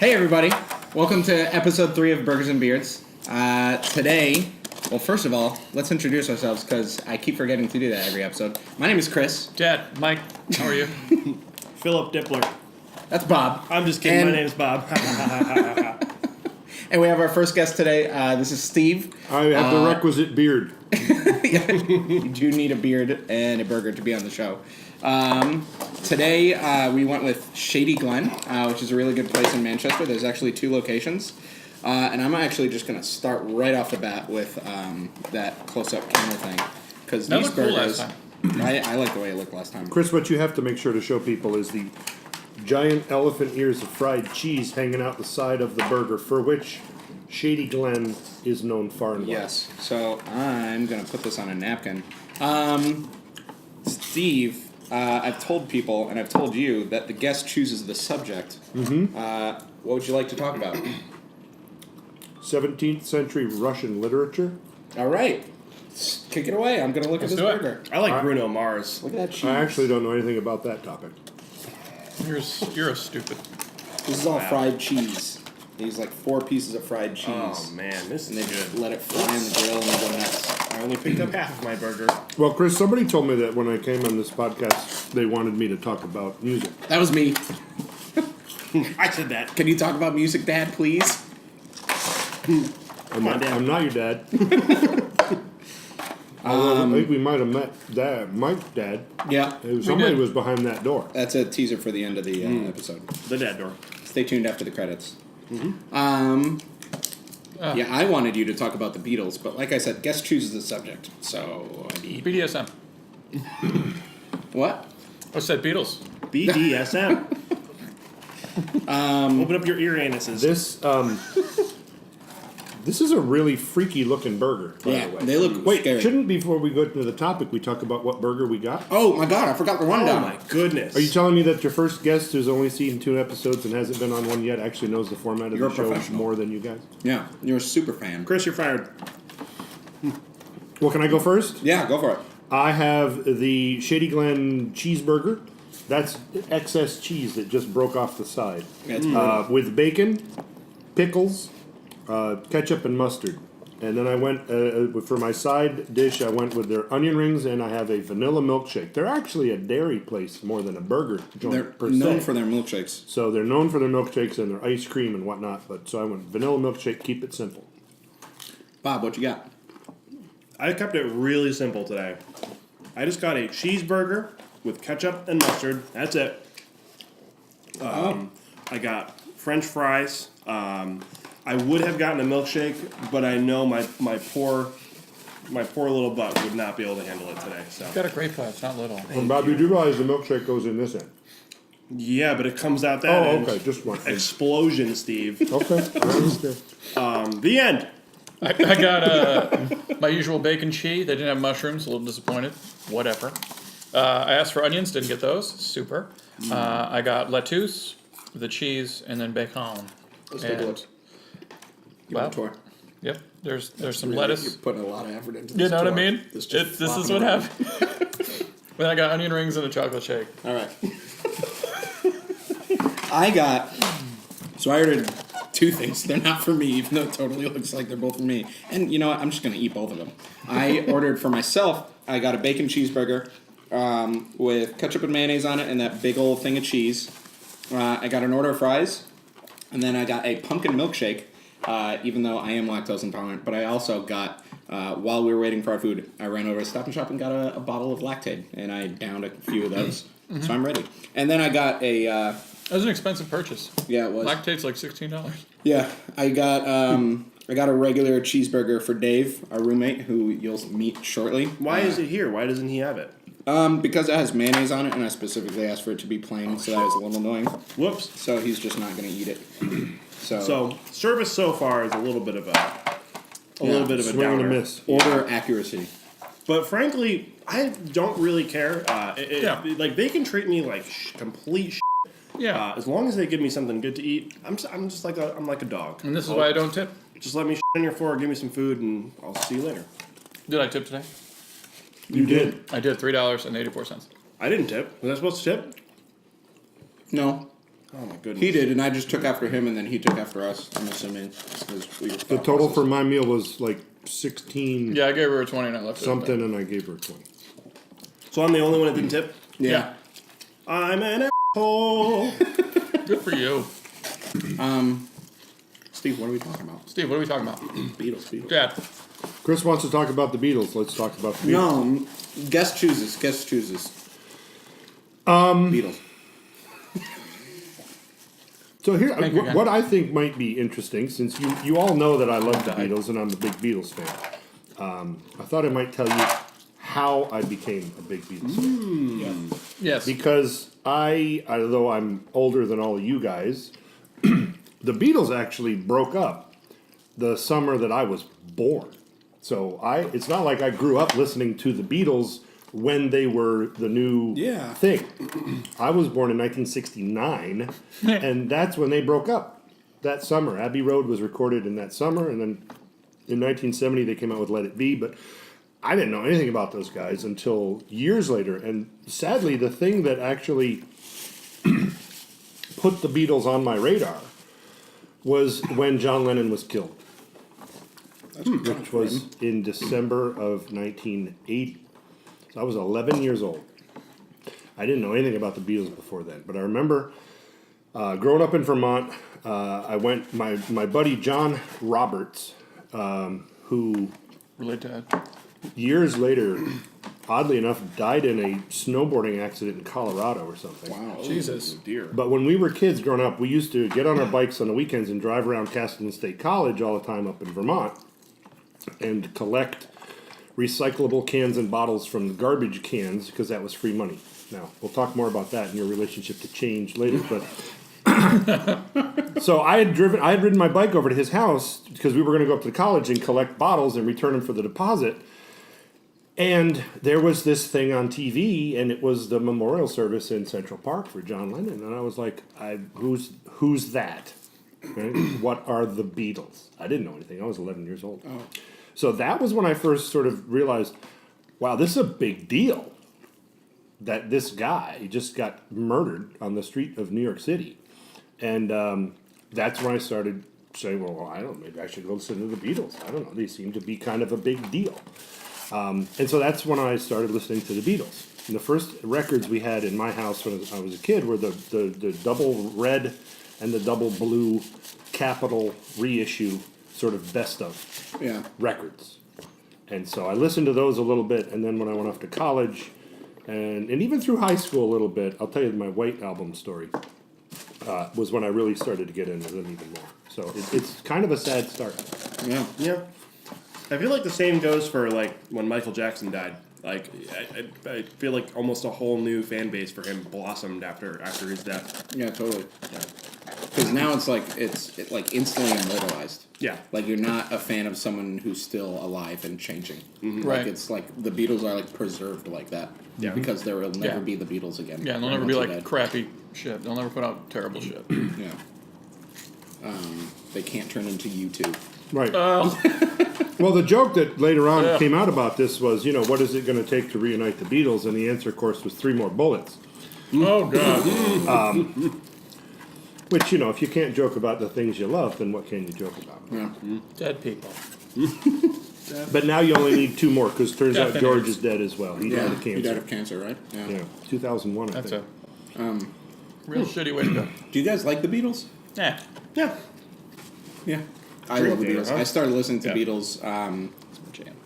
Hey everybody, welcome to episode 3 of Burgers and Beards. Today, well first of all, let's introduce ourselves because I keep forgetting to do that every episode. My name is Chris. Dad, Mike, how are you? Philip Dippler. That's Bob. I'm just kidding, my name's Bob. And we have our first guest today, this is Steve. I have the requisite beard. You do need a beard and a burger to be on the show. Today we went with Shady Glen, which is a really good place in Manchester. There's actually 2 locations. And I'm actually just going to start right off the bat with that close-up camera thing. Because these burgers, I like the way it looked last time. Chris, what you have to make sure to show people is the giant elephant ears of fried cheese hanging out the side of the burger, for which Shady Glen is known far and wide. Yes, so I'm going to put this on a napkin. Steve, I've told people, and I've told you, that the guest chooses the subject. Mm-hmm. What would you like to talk about? 17th century Russian literature. All right. Kick it away. I'm going to look at this burger. I like Bruno Mars. Look at that cheese. I actually don't know anything about that topic. You're a stupid. This is all fried cheese. These like 4 pieces of fried cheese. Oh man, this And is they just good. let it fry in the grill and they go nuts. I only picked up half of my burger. Well, Chris, somebody told me that when I came on this podcast, they wanted me to talk about music. That was me. I said that. Can you talk about music, Dad, please? I'm on, Dad. I'm not your dad. I think we might have met Mike's dad. Yeah. Somebody was behind that door. That's a teaser for the end of the episode. The dad door. Stay tuned after the credits. Yeah, I wanted you to talk about the Beatles, but like I said, guest chooses the subject. So I need... BDSM. What? I said Beatles. BDSM. Open up your ear anuses. This is a really freaky looking burger, by Yeah, the way. they look Wait, scary. shouldn't before we go into the topic, we talk about what burger we got? Oh my god, I forgot the Oh rundown. my goodness. Are you telling me that your first guest who's only seen 2 episodes and hasn't been on one yet actually knows the format of You're the a show professional. more than you guys? Yeah, you're a super fan. Chris, you're fired. Well, can I go first? Yeah, go for it. I have the Shady Glen cheeseburger. That's excess cheese that just broke off the side. Yeah, it's brutal. With bacon, pickles, ketchup, and mustard. And then I went, for my side dish, I went with their onion rings, and I have a vanilla milkshake. They're actually a dairy place more than a burger joint They're per known se. for their milkshakes. So they're known for their milkshakes and their ice cream and whatnot. But so I went vanilla milkshake, keep it simple. Bob, what you got? I kept it really simple today. I just got a cheeseburger with ketchup and mustard. That's it. I got French fries. I would have gotten a milkshake, but I know my poor little butt would not be able to handle it today. So Got a great butt. It's not little. And Bob, you do realize the milkshake goes in this end. yeah, but it comes out that Oh, end. okay, just one. Explosion, Steve. Okay, I understand. The end. I got my usual bacon cheese. They didn't have mushrooms. A little disappointed. Whatever. I asked for onions. Didn't get those. Super. I got lettuce, the cheese, and then bacon. Let's take a And- look. Give it a Wow. tour. Yep. There's some Really, lettuce. You're putting a lot of effort into this. You know what I tour. mean? This This is flopping what around. happened. Then I got onion rings and a chocolate shake. All right. So I ordered 2 things. They're not for me, even though it totally looks like they're both for me. And you know what? I'm just going to eat both of them. I ordered for myself, I got a bacon cheeseburger with ketchup and mayonnaise on it and that big old thing of cheese. I got an order of fries. And then I got a pumpkin milkshake, even though I am lactose intolerant. But I also got, while we were waiting for our food, I ran over to Stop and Shop and got a bottle of Lactaid. And I downed a few of those. So I'm ready. And then I got a... That was an expensive purchase. yeah, it was. Lactate's like $16. Yeah, I got a regular cheeseburger for Dave, our roommate, who you'll meet shortly. Why is it here? Why doesn't he have it? Because it has mayonnaise on it, and I specifically asked for it to be plain, so that was a little annoying. Whoops. So he's just not going to eat it. So service so far is a little bit of a little bit of a Swing and a downer. miss. Order accuracy. But frankly, I don't really care. Yeah. Like they can treat me like complete. Yeah. As long as they give me something good to eat, I'm just like I'm like a dog. And this is why I don't tip. Just let me on your floor, give me some food, and I'll see you later. Did I tip today? You did. I did $3.84. I didn't tip. Was I supposed to tip? No. Oh my goodness. He did, and I just took after him, and then he took after us. I'm assuming. 'Cause we were The total for my meal was like 16 Yeah, I gave her a 20 and I left it. something, and I gave her 20. So I'm the only one that didn't tip? Yeah. I'm an asshole. Good for you. Steve, what are we talking about? Steve, what are we talking about? Beatles. Dad. Chris wants to talk about the Beatles. Let's talk about the Beatles. No, guest chooses. Beatles. So here, Thank you again. what I think might be interesting, since you all know that I love the Beatles and I'm a big Beatles fan, I thought I might tell you how I became a big Beatles fan. Yes. Because although I'm older than all of you guys, the Beatles actually broke up the summer that I was born. So it's not like I grew up listening to the Beatles when they were the new thing. I was born in 1969, and that's when they broke up. That summer, Abbey Road was recorded in that summer, and then in 1970 they came out with Let It Be. But I didn't know anything about those guys until years later. And sadly, the thing that actually put the Beatles on my radar was when John Lennon was killed, which was in December of 1980. So I was 11 years old. I didn't know anything about the Beatles before then, but I remember growing up in Vermont. My buddy John Roberts, who Relate to Dad. years later, oddly enough, died in a snowboarding accident in Colorado or something. Wow. Jesus. Dear. But when we were kids growing up, we used to get on our bikes on the weekends and drive around Castleton State College all the time up in Vermont and collect recyclable cans and bottles from the garbage cans because that was free money. Now, we'll talk more about that in your relationship to change later, but so I had ridden my bike over to his house because we were going to go up to the college and collect bottles and return them for the deposit. And there was this thing on TV, and it was the memorial service in Central Park for John Lennon. And I was like, who's that? Right? What are the Beatles? I didn't know anything. I was 11 years old. Oh. So that was when I first sort of realized, wow, this is a big deal. That this guy just got murdered on the street of New York City. And that's when I started saying, well, I don't know, maybe I should go listen to the Beatles. I don't know. They seem to be kind of a big deal. And so that's when I started listening to the Beatles. And the first records we had in my house when I was a kid were the double red and the double blue Capitol reissue sort of best of records. And so I listened to those a little bit, and then when I went off to college, and even through high school a little bit, I'll tell you my White Album story, was when I really started to get into them even more. So it's kind of a sad start. Yeah. Yeah. I feel like the same goes for like when Michael Jackson died. Like I feel like almost a whole new fan base for him blossomed after his death. Yeah, totally. Because now it's like instantly immortalized. Yeah. Like you're not a fan of someone who's still alive and changing. Right. Like it's like the Beatles are like preserved like that. Yeah. Because there will never be the Beatles again. Yeah, and they'll never be Once like they're dead. crappy shit. They'll never put out terrible shit. Yeah. They can't turn into U2. Right. Well, the joke that later on came out about this was, what is it going to take to reunite the Beatles? And the answer, of course, was 3 more bullets. Oh, God. Which, if you can't joke about the things you love, then what can you joke about? Yeah. Dead people. But now you only need 2 more, because turns out Definitely. George is dead as well. He died of He died cancer. of cancer, right? Yeah. Yeah, 2001, I That's think. a real shitty way to go. Do you guys like the Beatles? Yeah. Yeah. Yeah. I Dream love the theater, Beatles. huh? I started listening to Yeah. Beatles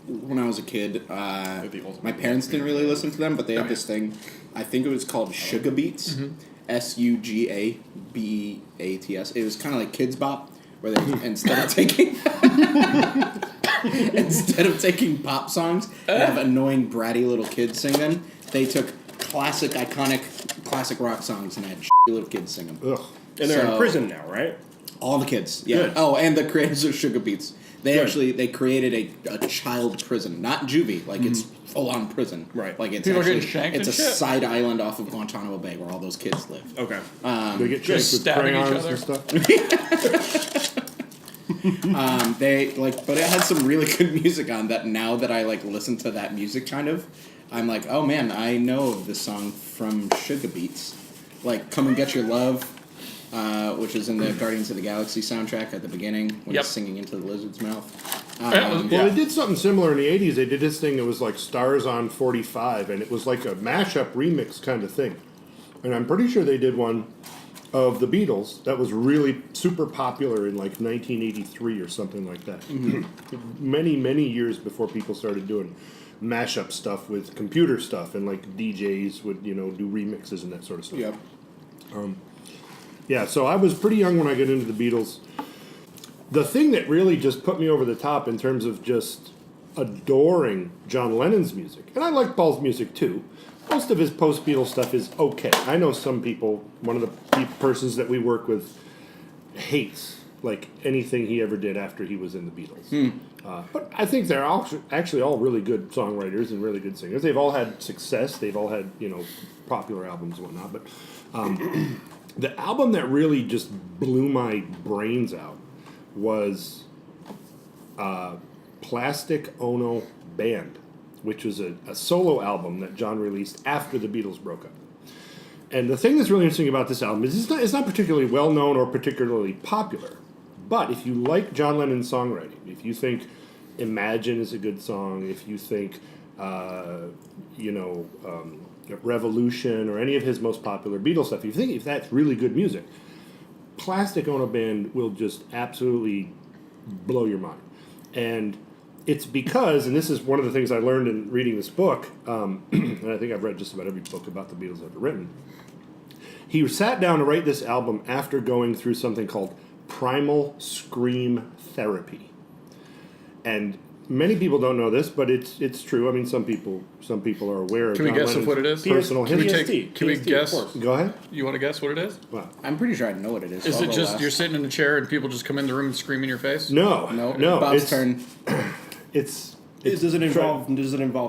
when I was a kid. the ultimate My parents didn't really listen to them, but they had this thing. I think it was called Sugar Beats. Sugabeats. It was kind of like Kids Bop, where they instead of taking pop songs and have annoying bratty little kids sing them, they took iconic classic rock songs and had shitty little kids sing them. Ugh. And they're So- in prison now, right? All the kids, yeah. Good. Oh, and the creators of Sugar Beats. Good. They created a child prison, not juvie, like it's full on prison. Right. Like it's People are actually getting shanked it's a and shit? side island off of Guantanamo Bay where all those kids live. Okay. They get chased with stabbing each crayons other. and stuff. But it had some really good music on that. Now that I listen to that music, kind of, I'm like, oh man, I know this song from Sugar Beats, like "Come and Get Your Love." which is in the Guardians of the Galaxy soundtrack at the beginning when Yep. he's singing into the lizard's mouth. Well, they did something similar in the 80s. They did this thing that was like Stars on 45, and it was like a mashup remix kind of thing. And I'm pretty sure they did one of the Beatles that was really super popular in like 1983 or something like that. Many, many years before people started doing mashup stuff with computer stuff, and like DJs would, do remixes and that sort of stuff. Yep. Yeah, so I was pretty young when I got into the Beatles. The thing that really just put me over the top in terms of just adoring John Lennon's music, and I like Paul's music too. Most of his post-Beatles stuff is okay. I know some people, one of the persons that we work with hates like anything he ever did after he was in the Beatles. But I think they're actually all really good songwriters and really good singers. They've all had success. They've all had, popular albums and whatnot. But the album that really just blew my brains out was Plastic Ono Band, which was a solo album that John released after the Beatles broke up. And the thing that's really interesting about this album is it's not particularly well known or particularly popular. But if you like John Lennon's songwriting, if you think Imagine is a good song, if you think, Revolution or any of his most popular Beatles stuff, if that's really good music, Plastic Ono Band will just absolutely blow your mind. And it's because, and this is one of the things I learned in reading this book, and I think I've read just about every book about the Beatles ever written. He sat down to write this album after going through something called primal scream therapy. And many people don't know this, but it's true. I mean, some people are aware of Can we John guess Lennon's what it is? personal Can we history. Can we guess? of course. Go ahead. You want to guess what it is? Well, I'm pretty sure I know what it is. Is so it I'll just go last. you're sitting in a chair and people just come in the room and scream in your face? no, No, Bob's it's, turn. It's Does it involve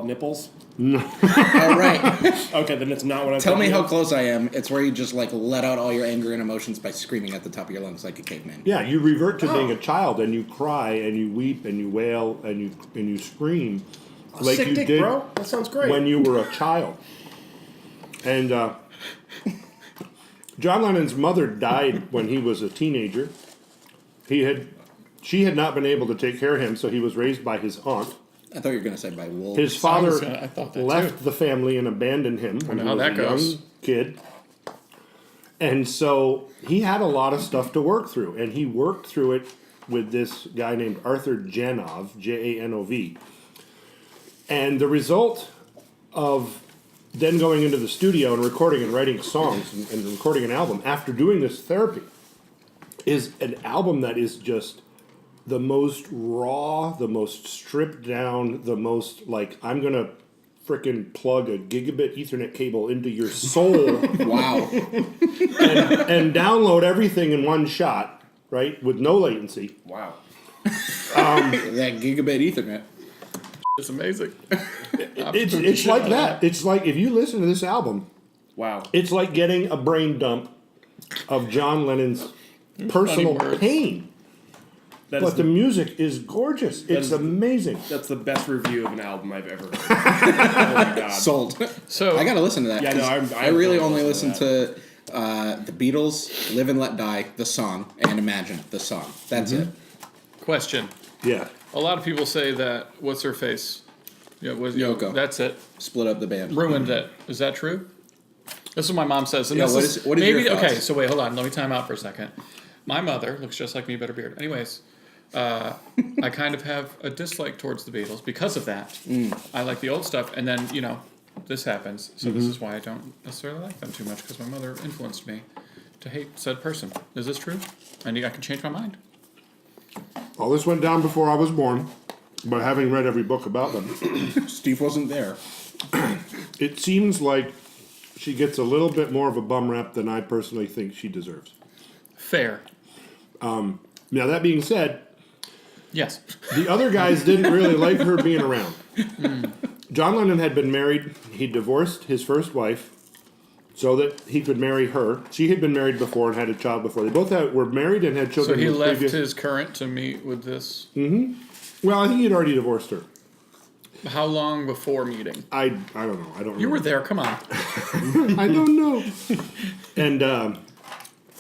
nipples? All right. Okay, then it's not what I'm Tell me thinking how of. close I am. It's where you just like let out all your anger and emotions by screaming at the top of your lungs like a caveman. yeah. You revert to being a child, and you cry, and you weep, and you wail, and you scream, like Sick you dick, did bro. That sounds great. when you were a child. And John Lennon's mother died when he was a teenager. She had not been able to take care of him, so he was raised by his aunt. I thought you were going to say by wolves. His father I thought that left the family and abandoned him when he how was that a goes. young kid. And so he had a lot of stuff to work through, and he worked through it with this guy named Arthur Janov, Janov. And the result of then going into the studio and recording and writing songs and recording an album after doing this therapy is an album that is just the most raw, the most stripped down, the most like, I'm going to frickin' plug a gigabit Ethernet cable into your soul Wow. and download everything in one shot, right, with no latency. Wow. That gigabit Ethernet. It's amazing. It's like that. It's like, if you listen to this album, Wow. it's like getting a brain dump of John Lennon's personal words. pain. That is But the music is gorgeous. It's is- amazing. That's the best review of an album I've ever heard. Oh my god. Sold. So I got to listen to that. Yeah, no, 'cause I'm I really totally only listening listen to to the Beatles, Live and Let Die, the song, and Imagine, the song. That's it. question. Yeah. A lot of people say that what's her face? Yeah, Yoko. That's it. Split up the band. Ruined it. Is that true? This is what my mom says. And Yeah, this what is maybe your thoughts? okay. So wait, hold on. Let me time out for a second. My mother looks just like me, better beard. Anyways, I kind of have a dislike towards the Beatles because of that. I like the old stuff, and then this happens. So this is why I don't necessarily like them too much because my mother influenced me to hate said person. Is this true? I can change my mind. All this went down before I was born, but having read every book about them, Steve wasn't there. it seems like she gets a little bit more of a bum rap than I personally think she deserves. Fair. Now, that being said, Yes. the other guys didn't really like her being around. John Lennon had been married. He divorced his first wife so that he could marry her. She had been married before and had a child before. They both were married and had So children. he with left previous- his current to meet with this. Well, I think he'd already divorced her. How long before meeting? I don't know. I don't. You remember. were there. Come on. I don't know. And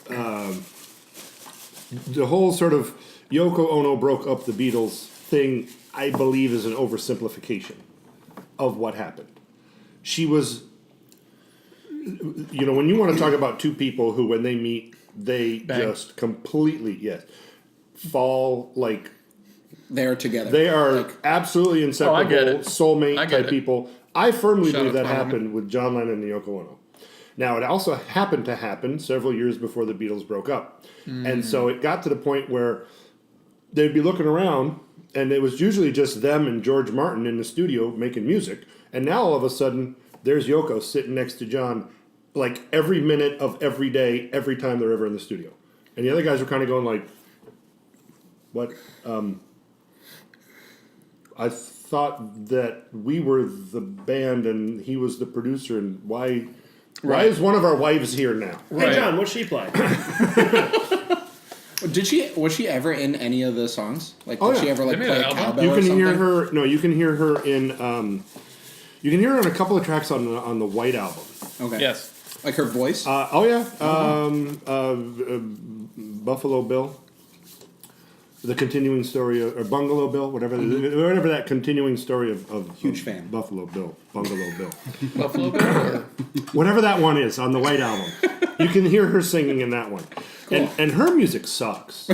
the whole sort of Yoko Ono broke up the Beatles thing, I believe, is an oversimplification of what happened. She was, when you want to talk about two people who, when they meet, they Bang. just completely, fall like... They're together. They are absolutely inseparable, get it. soulmate I get type it. people. I firmly Shut believe up, that compliment. happened with John Lennon and Yoko Ono. Now, it also happened to happen several years before the Beatles broke up. And so it got to the point where they'd be looking around, and it was usually just them and George Martin in the studio making music. And now, all of a sudden, there's Yoko sitting next to John, like every minute of every day, every time they're ever in the studio. And the other guys were kind of going like, what? I thought that we were the band and he was the producer, and why is one of our wives here now? Hey, John, what's she play? Was she ever in any of the songs? Like, Oh, did yeah. she ever like They made play an album. cowbell You or can something? hear her. No, you can hear her in. You can hear her on a couple of tracks on the White Album. Okay. Yes. Like her voice. Buffalo Bill. The continuing story, or Bungalow Bill, whatever that continuing story of Huge fan. Buffalo Bill, Bungalow Bill, Buffalo Bill. Or? whatever that one is on the White Album. You can hear her singing in that one, and her music sucks.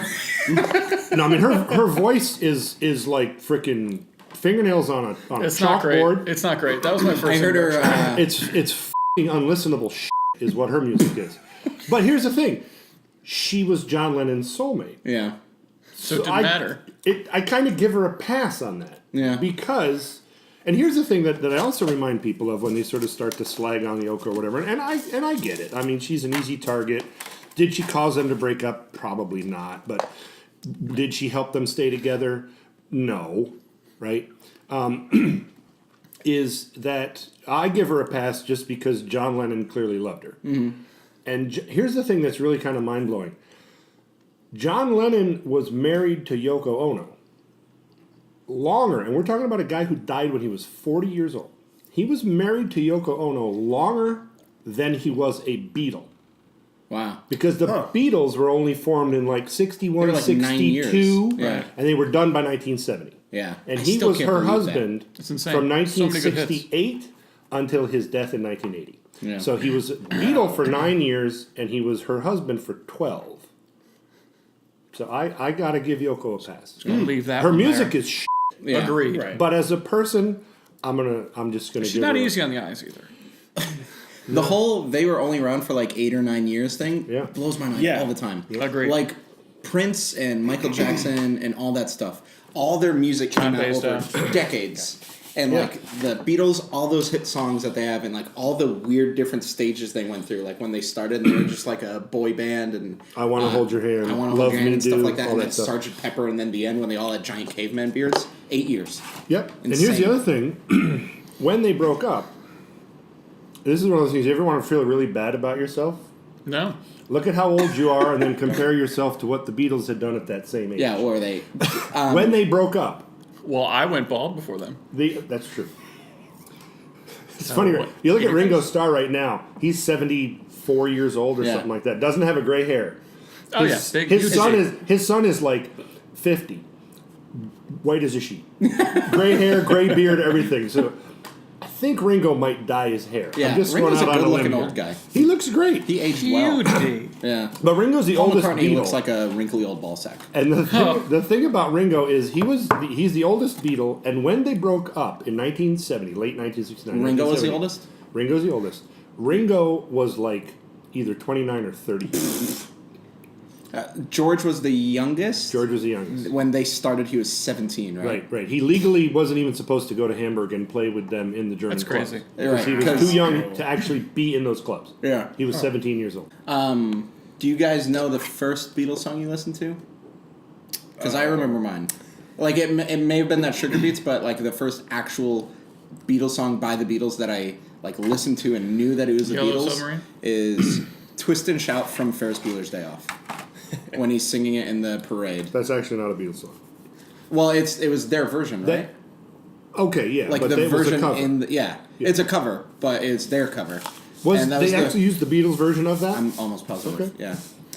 No, I mean her voice is like freaking fingernails on a It's not great. chalkboard. It's not great. That was my first. I heard her. impression. It's f***ing unlistenable shit is what her music is. But here's the thing. She was John Lennon's soulmate. Yeah. So it didn't matter. I kind of give her a pass on that. Yeah. Because, and here's the thing that I also remind people of when they sort of start to slag on Yoko or whatever, and I get it. I mean, she's an easy target. Did she cause them to break up? Probably not. But did she help them stay together? No. Right? Is that I give her a pass just because John Lennon clearly loved her. Mm-hmm. And here's the thing that's really kind of mind-blowing. John Lennon was married to Yoko Ono longer, and we're talking about a guy who died when he was 40 years old. He was married to Yoko Ono longer than he was a Beatle. Wow. Because the Beatles were only formed in like 61, They were like 9 years. 62, Yeah. and they were done by 1970. Yeah. And I he still was can't her believe that. husband It's insane. from So many good hits. 1968 until his death in 1980. Yeah. So he was a Beatle for 9 years, and he was her husband for 12. So I got to give Yoko a pass. Gonna leave that. Her one music there. is shit, Yeah. Agreed. Right. but as a person, I'm just gonna. She's give not her easy on the eyes either. The whole they were only around for like 8 or 9 years thing Yeah. blows my mind Yeah. all the time. Agreed. Like Prince and Michael Jackson and all that stuff. All their music came out Based over decades. And Yeah. like the Beatles, all those hit songs that they have, and like all the weird different stages they went through. Like when they started, and they were just like a boy band, and I Wanna Hold Your Hand, I want to Love hold your hand, Me and stuff Do, like that. all And that then stuff. Sgt. Pepper, and then the end when they all had giant caveman beards. 8 years. Yep. And here's the Insane. other thing: when they broke up, this is one of those things. You ever want to feel really bad about yourself? No. Look at how old you are, and then compare yourself to what the Beatles had done at that same age. Yeah, or they. When they broke up, Well, I went bald before them. that's true. It's funny. what? You look at Your Ringo face? Starr right now. He's 74 years old or Yeah. something like that. Doesn't have a gray hair. Oh His, yeah, big. his huge son shape. his son is like 50, white as a sheet, gray hair, gray beard, everything. So I think Ringo might dye his hair. Yeah, I'm just Ringo's going a out on a limb good-looking here. old guy. He looks great. He aged well. Huge D. Yeah. But Ringo's the Paul oldest McCartney Beatle. looks like a wrinkly old ball sack. And the thing about Ringo is he's the oldest Beatle, and when they broke up in 1970, late 1969, Ringo was the 1970, oldest? Ringo's the oldest. Ringo was like either 29 or 30. George was the youngest. George was the youngest. When they started, he was 17, right? Right. He legally wasn't even supposed to go to Hamburg and play with them in the German That's clubs. crazy. Because Right, he was 'cause- too young to actually be in those clubs. Yeah. He was 17 years old. Do you guys know the first Beatles song you listened to? Because I remember mine. Like, it may have been that Sugar Beats, but, like, the first actual Beatles song by the Beatles that I, like, listened to and knew that it was the Yellow Beatles Submarine? is Twist and Shout from Ferris Bueller's Day Off. When he's singing it in the parade. That's actually not a Beatles song. Well, it was their version, right? Okay, yeah. Like but the it was a version cover. in the, yeah, it's a cover, but it's their cover. Was And that they was the- actually used the Beatles version of that? I'm almost positive. Okay. Yeah.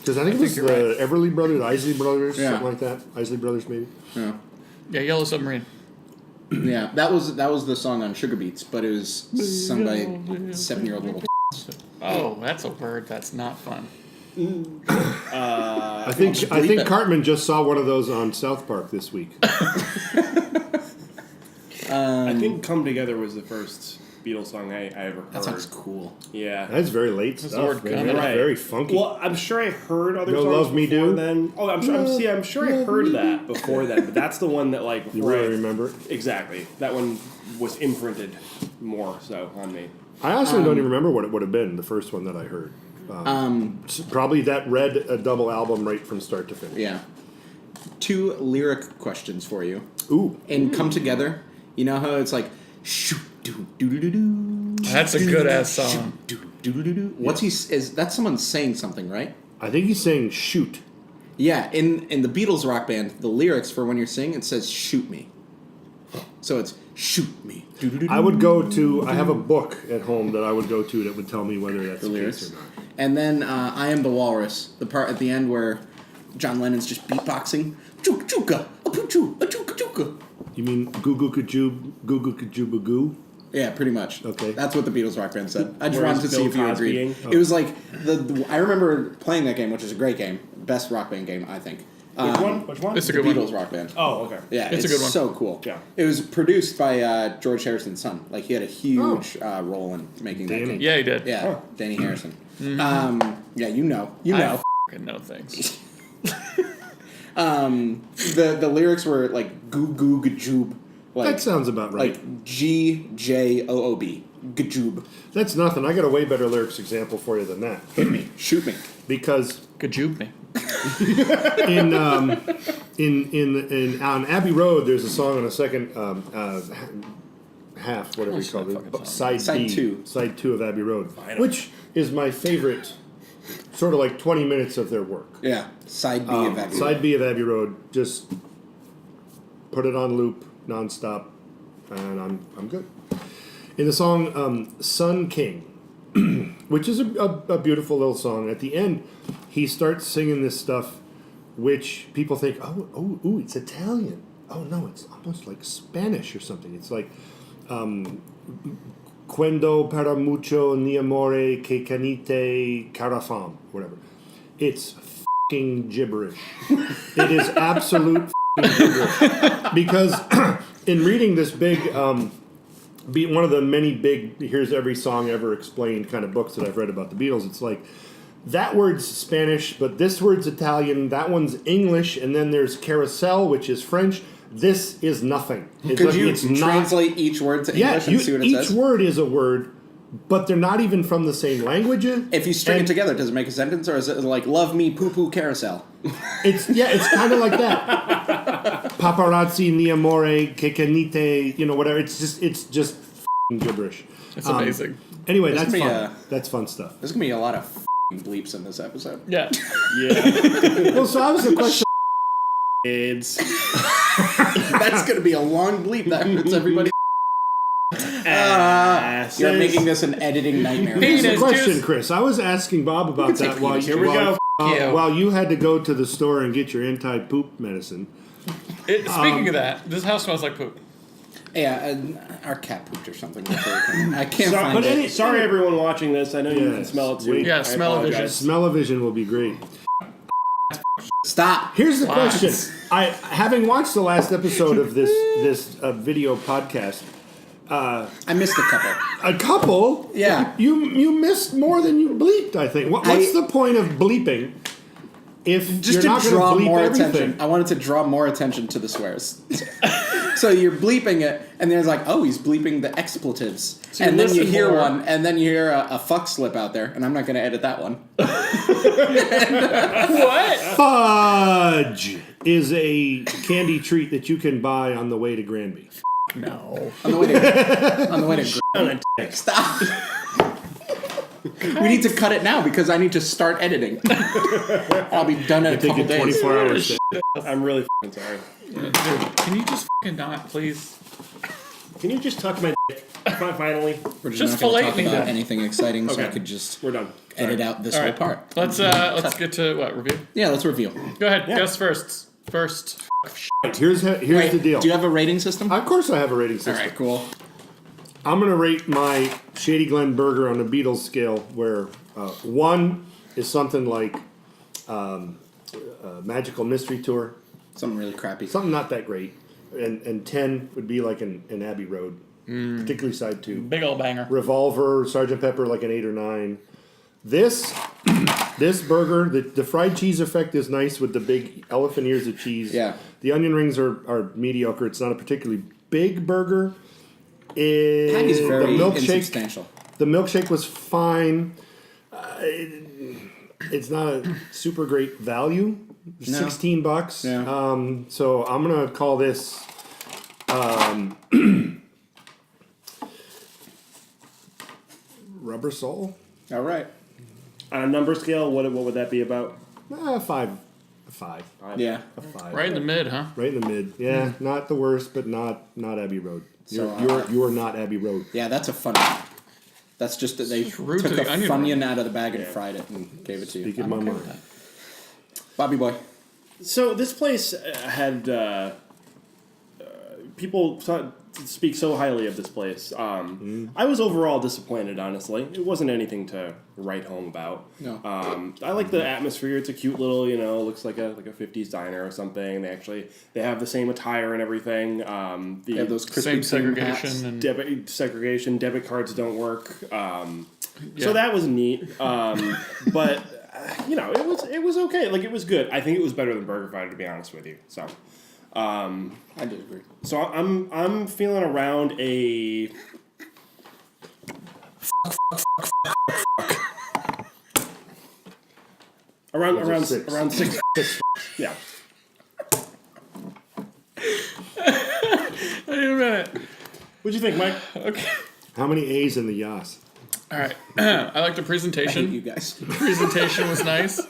Because I think it was you're the Everly Brothers, Isley Brothers, Yeah. something like that. Isley Brothers, maybe. Yeah. Yeah, Yellow Submarine. Yeah, that was the song on Sugar Beats, but it was sung by 7-year-old little. Oh, that's a word. That's not fun. I think bleep it. Cartman just saw one of those on South Park this week. I think "Come Together" was the first Beatles song I ever heard. That sounds cool. Yeah. That's very late the stuff. word Man. come. That's Right. very funky. Well, I'm sure I heard other No songs Love Me before Do? then. Oh, I'm sure I heard that before then, but that's the one that like you before really I- remember? Exactly. That one was imprinted more so on me. I honestly don't even remember what it would have been, the first one that I heard. Probably that Red double album right from start to finish. Yeah. 2 lyric questions for you. Ooh. And Come Together, you know how it's like, shoot, doo doo doo doo doo. That's a good ass song. Doo doo doo doo doo. What's he? Is that someone saying something, right? I think he's saying shoot. Yeah. In the Beatles rock band, the lyrics for when you're singing, it says "shoot me." So it's "shoot me." Doo doo doo I would go to, I have a book at home that I would go to that would tell me whether that's the lyrics. case or not. And then I Am the Walrus, the part at the end where John Lennon's just beatboxing. Chook chooka, a poochoo, a chooka chooka. You mean goo goo kajooba goo? Yeah, pretty much. Okay. That's what the Beatles rock band said. I just Whereas wanted to see Bill if you agreed. Cosbying? It was like I remember playing that game, which is a great game, best rock band game, I think. Which one? Which one? It's a The good Beatles one. rock band. Oh, okay. Yeah, It's a good one. So cool. Yeah. It was produced by George Harrison's son. Like he had a huge role in making that Danny. game. Yeah, he did. Yeah, Danny Harrison. Mm-hmm. Yeah, you know. I fucking know things. The lyrics were like goo goo gajoob. Like, That sounds about right. like GJOOB. Gajoob. That's nothing. I got a way better lyrics example for you than that. Hit me. Shoot me. Because Gajube me. in on Abbey Road, there's a song on a second half, whatever you call fucking it, song. side two of Abbey Road, which is my favorite. Sort of like 20 minutes of their work. Yeah. Side B of Abbey Road. Side B of Abbey Road, just put it on loop nonstop, and I'm good. In the song "Sun King," which is a beautiful little song, at the end he starts singing this stuff, which people think, ooh, it's Italian. Oh no, it's almost like Spanish or something. It's like Quando para mucho ni amore que canite carafam, whatever. It's fucking gibberish. It is absolute fucking gibberish. Because in reading this big, one of the many big, here's every song ever explained kind of books that I've read about the Beatles, it's like, that word's Spanish, but this word's Italian, that one's English, and then there's carousel, which is French. This is nothing. Could you translate each word to English and see what it each says? word is a word, but they're not even from the same language. If you string it together, does it make a sentence, or is it like "love me, poo poo carousel"? It's kind of like that. Paparazzi, ni amore, che canite, whatever. It's just f***ing gibberish. It's amazing. Anyway, There's that's gonna be fun. That's fun stuff. There's gonna be a lot of f***ing bleeps in this episode. Yeah. Yeah. Well, so I was the question. Kids. That's gonna be a long bleep. That hurts everybody. Asses. You're making this an editing nightmare. Here's the Penis question, juice. Chris. I was asking Bob about take that while penis juice. Here we go. you. while you had to go to the store and get your anti-poop medicine. Speaking of that, this house smells like poop. Yeah, our cat pooped or something. I can't find But it. sorry, everyone watching this. I know you Yes. can smell it too. Wait. Yeah, I smell-o-vision. apologize. Smell-o-vision will be great. Stop. Here's the Lies. question. Having watched the last episode of this video podcast, I missed a couple. a couple. Yeah. You missed more than you bleeped. I think. What's the point of bleeping if Just you're to not going draw to bleep more everything? attention. I wanted to draw more attention to the swears. So you're bleeping it, and then it's like, oh, he's bleeping the expletives. So you and then you listen hear more. one, and then you hear a fuck slip out there, and I'm not going to edit that one. What? Fudge is a candy treat that you can buy on the way to Granby. No. On the way to Stop. We need to cut it now because I need to start editing. I'll be done in a Take couple it days. 24 hours. I'm really f***ing sorry. Dude, can you just fucking not, please? Can you just tuck my dick? Finally, We're Just not going fillet to talk me about then. anything exciting, so I Okay. could just we're done. edit out this All whole right. part. Let's get to what review. Yeah, let's reveal. Go ahead. Yeah. Guess first. First. Here's the deal. Do you have a rating system? Of course, I have a rating All system. right, cool. I'm gonna rate my Shady Glen burger on the Beatles scale, where 1 is something like Magical Mystery Tour, Something really crappy. something not that great, and 10 would be like an Abbey Road, particularly side 2. Big old banger. Revolver, Sergeant Pepper, like an 8 or 9. This burger, the fried cheese effect is nice with the big elephant ears of cheese. Yeah. The onion rings are mediocre. It's not a particularly big burger. Patty's very the milkshake. insubstantial. The milkshake was fine. It's not a super great value. No. $16. Yeah. So I'm gonna call this. Rubber sole. All right. On a number scale, what would that be about? 5. A 5. Yeah. A 5. Right in the mid, huh? Right in the mid. Yeah, not the worst, but not Abbey Road. So, You're not Abbey Road. Yeah, that's a fun one. That's just that they rude took to a the onion Funyun out of the bag and fried it and gave it to you. Speaking my Okay mind. with that. Bobby boy. So this place had people speak so highly of this place. I was overall disappointed, honestly. It wasn't anything to write home about. No. I like the atmosphere. It's a cute little, looks like a 50s diner or something. They have the same attire and everything. They have those Krispy Same Kreme segregation hats. and Segregation, debit cards don't work. Yeah. So that was neat. But it was okay. Like, it was good. I think it was better than Burger Fighter, to be honest with you. So. I did agree. So I'm feeling around a around six. around 6. Yeah. Wait a minute. What'd you think, Mike? Okay. How many A's in the Yas? All right. I like the I hate presentation. you guys. Presentation was nice.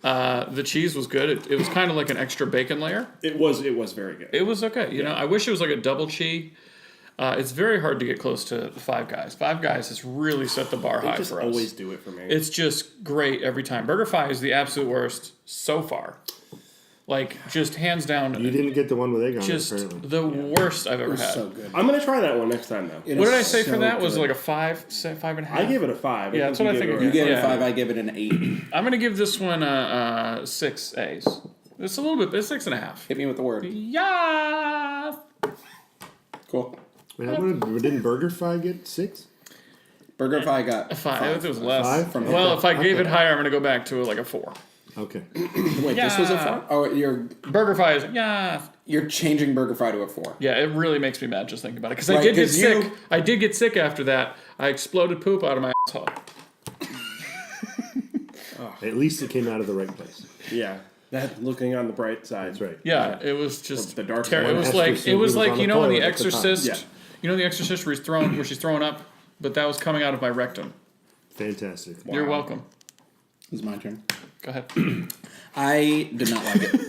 The cheese was good. It was kind of like an extra bacon layer. It was very good. It was okay. You know, I wish it was like a double cheese. It's very hard to get close to Five Guys. Five Guys has really set the bar They high just for us. always do it for me. It's just great every time. BurgerFi is the absolute worst so far. Like, just hands down. You didn't get the one with egg on Just it, apparently. the worst I've ever It was had. so good. I'm gonna try that one next time though. It What is did I say for so that? Was it good. like a 5, say 5.5? I gave it a 5. Yeah, that's what I you think gave it You gave it Yeah. a 5. I gave it an 8. I'm gonna give this one 6 A's. It's a little bit. It's 6.5. Hit me with the word. Yeah. Cool. Didn't BurgerFi get 6? Burger Pie got 5. I think it was less. 5? From Well, if I gave it Okay. higher, I'm gonna go back to like a 4. Okay. Wait, this was a 4? Oh, BurgerFi is you're changing Burger Fry to a 4. Yeah, it really makes me mad just thinking about it because I Right, did get 'cause you- sick. I did get sick after that. I exploded poop out of my asshole. At least it came out of the right place. Yeah. That looking on the bright side. That's right. Yeah, it was just The dark ter- side. It was Esther like Sue was on you the know in The toilet at the time. Exorcist. Yeah. You know in The Exorcist where she's throwing up, but that was coming out of my rectum. Fantastic. You're welcome. It's my turn. Go ahead. I did not like it.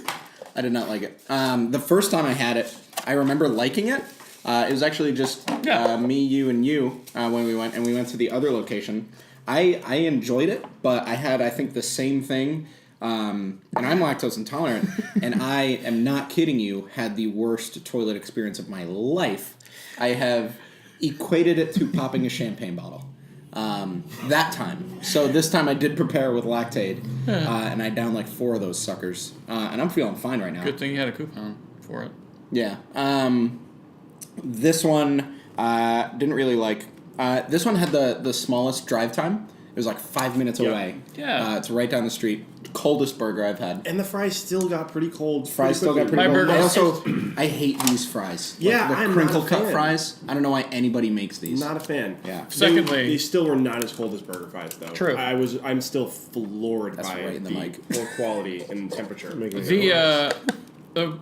I did not like it. The first time I had it, I remember liking it. It was actually just me, you, and you when we went to the other location. I enjoyed it, but I had, I think, the same thing. And I'm lactose intolerant, and I am not kidding you, had the worst toilet experience of my life. I have equated it to popping a champagne bottle. That time. So this time I did prepare with Lactaid, and I downed like 4 of those suckers. And I'm feeling fine right now. Good thing you had a coupon for it. Yeah. This one didn't really like. This one had the smallest drive time. It was like 5 minutes Yep. away. Yeah. It's right down the street. Coldest burger I've had. And the fries still got pretty cold. Fries still got quickly. pretty My cold. burger- I also I hate these fries. Yeah, the I'm crinkle not a cut fan. fries. I don't know why anybody makes these. Not a fan. Yeah. Secondly- they still were not as cold as Burger Fries though. True. I'm still floored That's by right in the mic. poor quality and temperature. The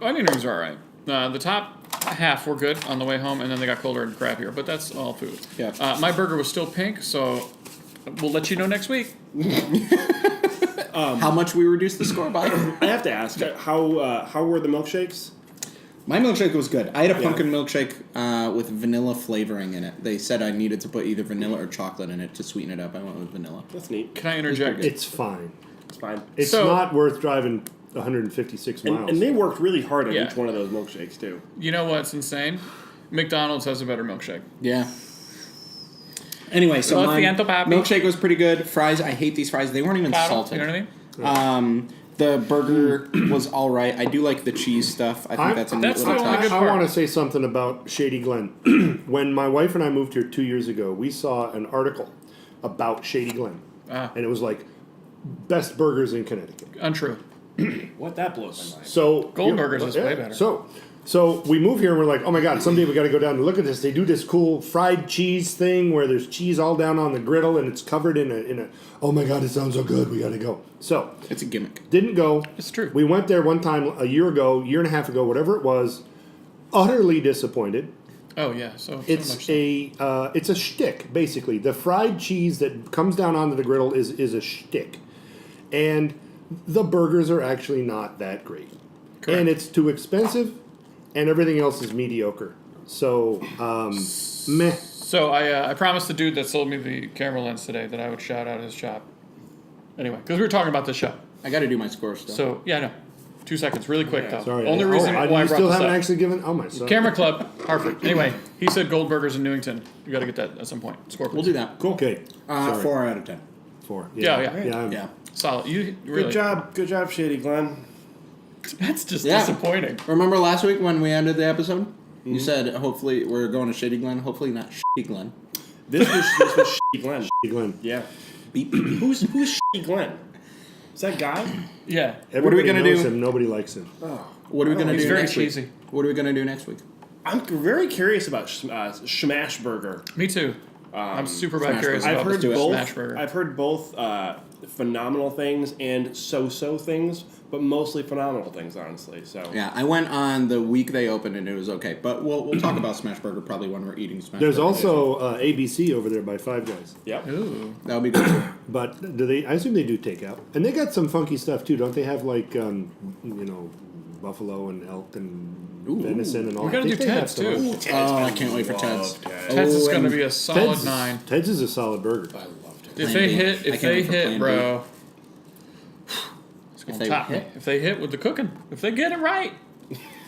onion rings are alright. The top half were good on the way home, and then they got colder and crappier. But that's all food. Yeah. My burger was still pink, so we'll let you know next week. How much we reduced the score by? I have to ask, how were the milkshakes? My milkshake was good. I had a pumpkin milkshake with vanilla flavoring in it. They said I needed to put either vanilla or chocolate in it to sweeten it up. I went with vanilla. That's neat. Can I interject? It's fine. It's fine. It's So- not worth driving 156 miles. And they worked really hard on Yeah. each one of those milkshakes too. You know what's insane? McDonald's has a better milkshake. Yeah. Anyway, so Lo my siento, papi. milkshake was pretty good. Fries, I hate these fries. They weren't even Bottle, salted. you know what I mean? The burger was all right. I do like the cheese stuff. I think that's a neat that's little the only touch. good I part. want to say something about Shady Glen. When my wife and I moved here 2 years ago, we saw an article about Shady Glen. And it was like, best burgers in Connecticut. Untrue. What, that blows my mind. So Goldberger's is way better. So we move here and we're like, oh my god, someday we got to go down and look at this. They do this cool fried cheese thing where there's cheese all down on the griddle and it's covered in a. Oh my god, it sounds so good. We got to go. So It's a gimmick. didn't go. It's true. We went there one time a year and a half ago, whatever it was. Utterly disappointed. Oh yeah, so It's much so. it's a shtick basically. The fried cheese that comes down onto the griddle is a shtick, and the burgers are actually not that great, Correct. and it's too expensive, and everything else is mediocre. So meh. So I promised the dude that sold me the camera lens today that I would shout out his shop. Anyway, because we were talking about this show. I got to do my score still. So yeah, no, 2 seconds, really quick though. Sorry. Only reason why I you brought still this haven't up. actually given. Oh my son. Camera Club, Hartford. Anyway, he said Goldberger's in Newington. You got to get that at some point. Score, please. We'll do that. Cool. Okay. Sorry. 4 out of 10. 4. Yeah. I'm- Yeah. Solid. You really? Good job, Shady Glen. That's just Yeah. disappointing. Remember last week when we ended the episode? You said hopefully we're going to Shady Glen. Hopefully not Shady Glen. This was Shady Glen. Shady Glen. Yeah. Beep. Who's Shady Glen? Is that guy? Yeah. Everybody gonna knows do? him. Nobody likes him. What are we going to He's do very next cheesy. week? What are we going to do next week? I'm very curious about Smash Burger. Me too. I'm super Smash curious Burger. about I've heard this both. Smash Burger. I've heard both phenomenal things and so-so things, but mostly phenomenal things, honestly. So Yeah, I went on the week they opened and it was okay. But we'll talk about Smash Burger probably when we're eating Smash There's Burger. also ABC over there by Five Guys. Yep. Ooh. That would be good. But do they? I assume they do takeout, and they got some funky stuff too, don't they? Have like buffalo and elk and venison and all. We gotta I think do they have Ted's, some too. other- I can't wait for Ted's. Ted's is Oh, going to and be a solid Ted's, 9. Ted's is a solid burger. I loved it. If Plan they B. hit, I can't wait for Plan bro, it's If gonna they top me. hit. If they hit with the cooking, if they get it right,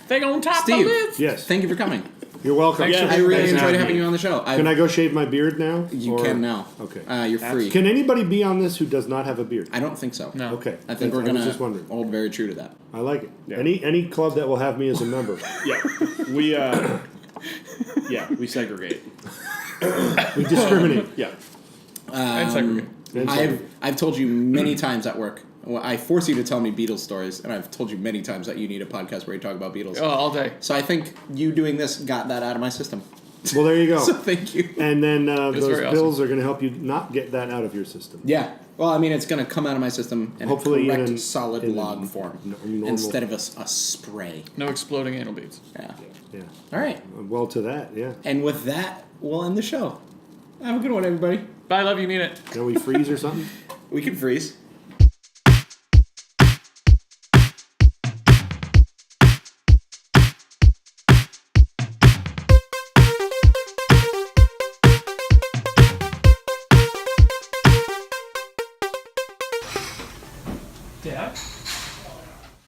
they gonna top Steve. the list. Yes, Thank you for coming. you're welcome. Thanks Yeah. for I really Thanks for enjoyed having having me. you on the show. Can I go shave my beard now? You Or- can now. Okay. You're free. Can anybody be on this who does not have a beard? I don't think so. No. Okay. I think we're was going just to wondering. hold very true to that. I like it. Yeah. Any club that will have me as a member. Yeah. We segregate. We discriminate. Yeah. And segregate. And so- I've told you many times at work. Well, I force you to tell me Beatles stories, and I've told you many times that you need a podcast where you talk about Beatles. Oh, all day. So I think you doing this got that out of my system. Well, there you go. So thank you. And then those very awesome. pills are going to help you not get that out of your system. Yeah. Well, I mean, it's going to come out of my system in Hopefully a correct, in solid in log form normal- instead of a spray. No exploding anal beads. Yeah. Yeah. All right. Well, to that, yeah. And with that, we'll end the show. Have a good one, everybody. Bye, love you, mean it. Can we freeze or something? We can freeze.